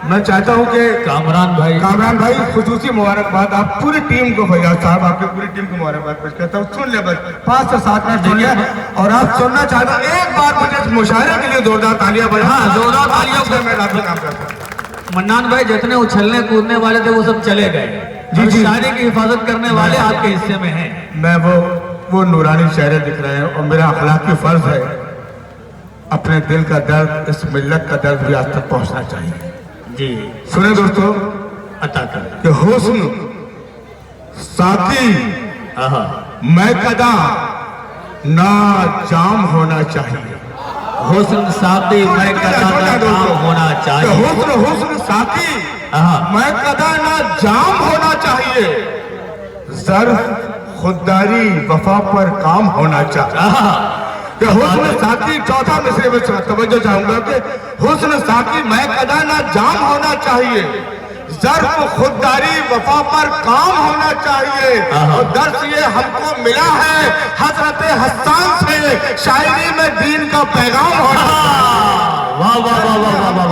मैं चाहता हूं कि कामरान भाई खुसूसी मुबारकबाद आप पूरी टीम को, फैयाज साहब आपकी पूरी टीम को मुबारकबाद पेश करता हूँ। सुन ले बस 5 से 7 मिनट सुन लिया और आप सुनना चाहता हूँ एक बार मुझे मुशायरे के लिए जोरदार तालियां बजा। हाँ, जोरदार तालियों से मैं आपका काम करता हूँ। मन्नान भाई जितने उछलने कूदने वाले थे वो सब चले गए। जी शायरी की हिफाजत करने वाले आपके हिस्से में हैं। मैं वो नूरानी शायरे दिख रहे हैं और मेरा अखलाकी फर्ज है अपने दिल का दर्द, इस मिल्लत का दर्द भी आज तक पहुंचना चाहिए। जी सुने दोस्तों, अता कर कि हुस्न साकी मैं कदा ना जाम होना चाहिए। हुस्न साकी मैं कदा ना जाम होना चाहिए। हुस्न साकी मैं कदा ना जाम होना चाहिए। ज़र्फ खुददारी वफा पर काम होना चाहिए। हुस्न साकी, चौथा मिसरे में तवज्जो चाहूंगा कि हुस्न साकी मैं कदा ना जाम होना चाहिए। ज़र्फ खुददारी वफा पर काम होना चाहिए। और दर्स ये हमको मिला है हजरत हस्सान से, शायरी में दीन का पैगाम होना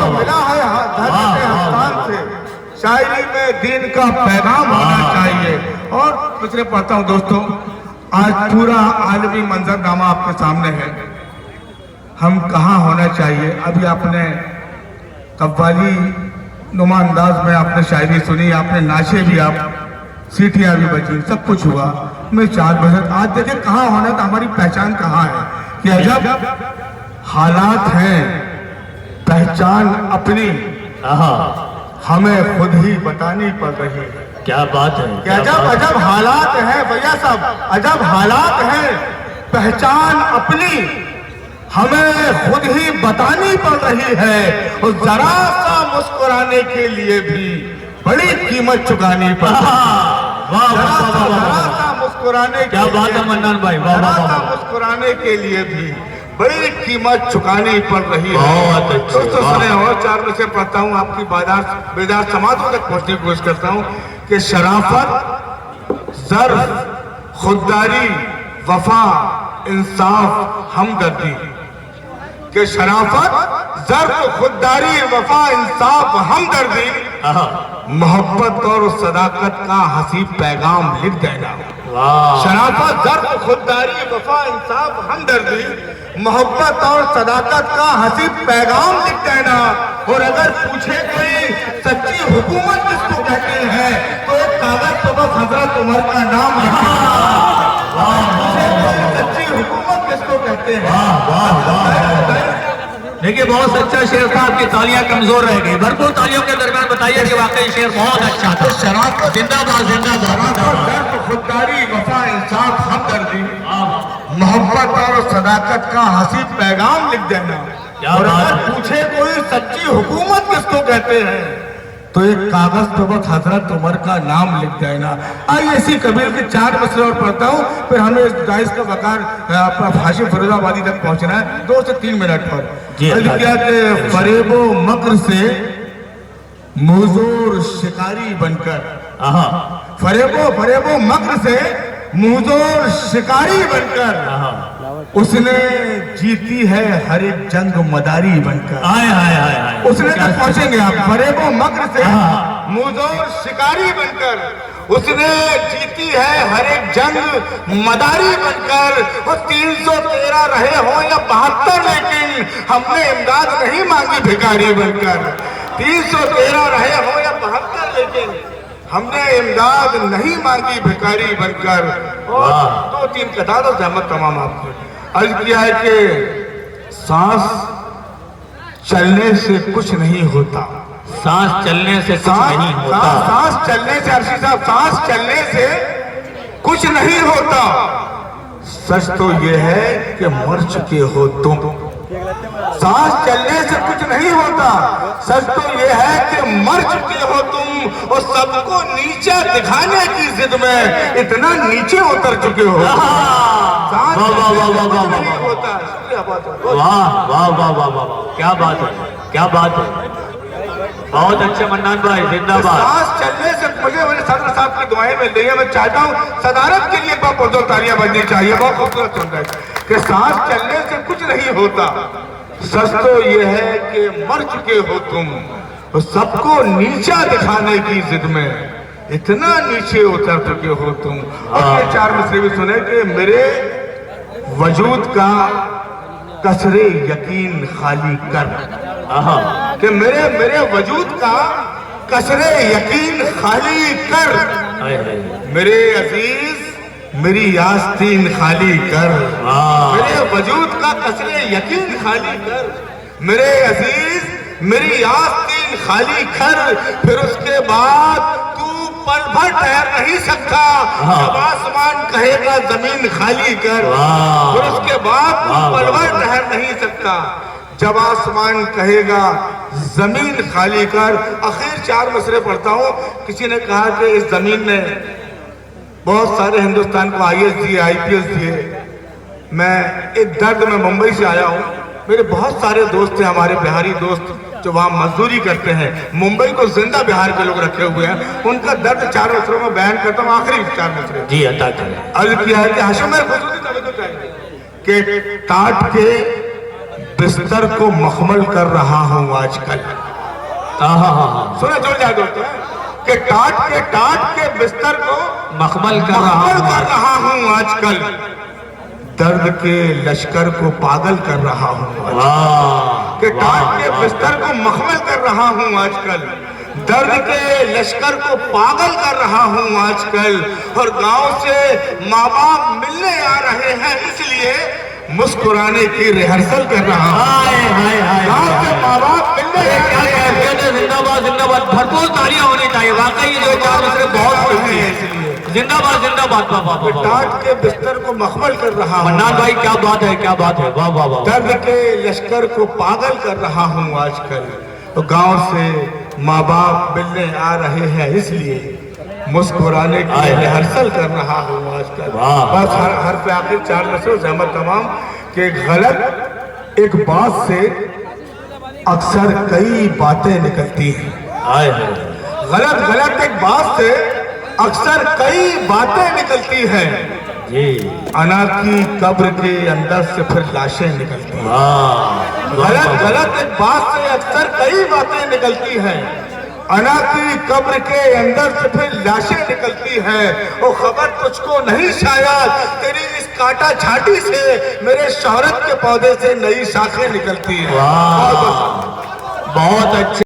मिला है हजरत हस्सान से, शायरी में दीन का पैगाम होना चाहिए। और दूसरे पढ़ता हूँ दोस्तों, आज पूरा आलमी मंजरनामा आपके सामने है। हम कहाँ होना चाहिए। अभी आपने कव्वाली नुमा अंदाज में आपने शायरी सुनी, आपने नाचे भी, आप सीटियां भी बजी, सब कुछ हुआ। मैं 4 बजे आज देखे कहाँ होना था, हमारी पहचान कहाँ है। कि अजब हालात हैं, पहचान अपनी हमें खुद ही बतानी पड़ रही है। क्या बात है, कि अजब हालात हैं भैया साहब, अजब हालात हैं, पहचान अपनी हमें खुद ही बतानी पड़ रही है। और जरा सा मुस्कुराने के लिए भी बड़ी कीमत चुकानी पड़ रही है। जरा सा मुस्कुराने, क्या बात है मन्नान भाई, जरा सा मुस्कुराने के लिए भी बड़ी कीमत चुकानी पड़ रही है। दोस्तों सुने, और 4 बजे पढ़ता हूँ, आपकी बेदार समाजों तक पहुंचने की कोशिश करता हूँ कि शराफत, ज़र्फ, खुददारी, वफा, इंसाफ, हमदर्दी। कि शराफत, ज़र्फ, खुददारी, वफा, इंसाफ, हमदर्दी, मोहब्बत और सदाकत का हसी पैगाम लिख देना। शराफत, ज़र्फ, खुददारी, वफा, इंसाफ, हमदर्दी, मोहब्बत और सदाकत का हसी पैगाम लिख देना। और अगर पूछे कोई सच्ची हुकूमत किसको कहते हैं तो एक कागज तो बस हजरत उमर का नाम सच्ची हुकूमत किसको कहते हैं। देखिए बहुत सच्चा शेर था, आपकी तालियां कमजोर रह गई। भरपूर तालियों के दरमियान बताइए कि वाकई शेर बहुत अच्छा था। शराफत, जिंदाबाद जिंदाबाद। खुददारी, वफा, इंसाफ, हमदर्दी, मोहब्बत और सदाकत का हसी पैगाम लिख देना। और अगर पूछे कोई सच्ची हुकूमत किसको कहते हैं तो एक कागज तो बस हजरत उमर का नाम लिख देना। आइए इसी कबीर के 4 मसले और पढ़ता हूँ, फिर हमें इस दाइस का वकार अपना हाशिम फिरोजाबादी तक पहुंचना है 2 से 3 मिनट पर। क्या कि फरेबो मक्र से मुजोर शिकारी बनकर, फरेबो मक्र से मुजोर शिकारी बनकर उसने जीती है हर एक जंग मदारी बनकर। उसने तक पहुंचेंगे आप। फरेबो मक्र से मुजोर शिकारी बनकर उसने जीती है हर एक जंग मदारी बनकर। वो 313 रहे हो या 72, लेकिन हमने इमदाद नहीं मांगी भिखारी बनकर। 313 रहे हो या 72, लेकिन हमने इमदाद नहीं मांगी भिखारी बनकर। और 2-3 कथा तो जहमत तमाम आपको अर्ज किया है कि सांस चलने से कुछ नहीं होता। सांस चलने से कुछ नहीं होता। सांस चलने से, अर्शी साहब, सांस चलने से कुछ नहीं होता। सच तो ये है कि मर चुके हो तुम। सांस चलने से कुछ नहीं होता, सच तो ये है कि मर चुके हो तुम। और सबको नीचे दिखाने की जिद में इतना नीचे उतर चुके हो। वाह वाह वाह वाह वाह वाह वाह वाह, क्या बात है, क्या बात है। बहुत अच्छे मन्नान भाई, जिंदाबाद। सांस चलने से मुझे मेरे सदर साहब की दुआएं मिल रही है। मैं चाहता हूँ सदारत के लिए बहुत तालियां बजनी चाहिए। बहुत खूबसूरत सुन रहे कि सांस चलने से कुछ नहीं होता, सच तो ये है कि मर चुके हो तुम। और सबको नीचा दिखाने की जिद में इतना नीचे उतर चुके हो तुम। और ये 4 मिसरे भी सुने कि मेरे वजूद का कसरे यकीन खाली कर, कि मेरे वजूद का कसरे यकीन खाली कर, मेरे अजीज मेरी आस्तीन खाली कर, मेरे वजूद का कसरे यकीन खाली कर, मेरे अजीज मेरी आस्तीन खाली कर। फिर उसके बाद तू पल भर ठहर नहीं सकता, जब आसमान कहेगा जमीन खाली कर। फिर उसके बाद तू पल भर ठहर नहीं सकता, जब आसमान कहेगा जमीन खाली कर। आखिर 4 मिसरे पढ़ता हूं। किसी ने कहा कि इस जमीन ने बहुत सारे हिंदुस्तान को IAS दिए, IPS दिए। मैं एक दर्द में मुंबई से आया हूं। मेरे बहुत सारे दोस्त हैं, हमारे बिहारी दोस्त जो वहां मजदूरी करते हैं। मुंबई को जिंदा बिहार के लोग रखे हुए हैं। उनका दर्द 4 मिसरों में बयान करता हूं। आखिरी 4 मिसरे जी अता करें। अर्ज किया है कि हाशिम मेरे खुसूसी तवज्जो चाहिए कि टाट के बिस्तर को मखमल कर रहा हूं आजकल। सुना जोड़ जाए दोस्तों कि टाट के बिस्तर को मखमल कर रहा हूं आजकल, दर्द के लश्कर को पागल कर रहा हूं, कि टाट के बिस्तर को मखमल कर रहा हूं आजकल, दर्द के लश्कर को पागल कर रहा हूं आजकल। और गांव से माँ बाप मिलने आ रहे हैं, इसलिए मुस्कुराने की रिहर्सल कर रहा हूं। गांव से माँ बाप मिलने जिंदाबाद जिंदाबाद, भरपूर तालियां होनी चाहिए। वाकई ये 4 मिसरे बहुत कीमती हैं, इसलिए जिंदाबाद जिंदाबाद। टाट के बिस्तर को मखमल कर रहा हूं। मन्नान भाई क्या बात है, क्या बात है, वाह वाह वाह। दर्द के लश्कर को पागल कर रहा हूं आजकल, तो गांव से माँ बाप मिलने आ रहे हैं, इसलिए मुस्कुराने की रिहर्सल कर रहा हूं आजकल। बस हर पे आखिर 4 मिसरे सहमत तमाम कि गलत एक बात से अक्सर कई बातें निकलती हैं। गलत एक बात से अक्सर कई बातें निकलती हैं। अना की कब्र के अंदर से फिर लाशें निकलती हैं। गलत एक बात से अक्सर कई बातें निकलती हैं। अना की कब्र के अंदर से फिर लाशें निकलती हैं। वो खबर तुझको नहीं शायद, तेरी इस काटा छाटी से मेरे शोहरत के पौधे से नई शाखें निकलती हैं। बहुत अच्छे।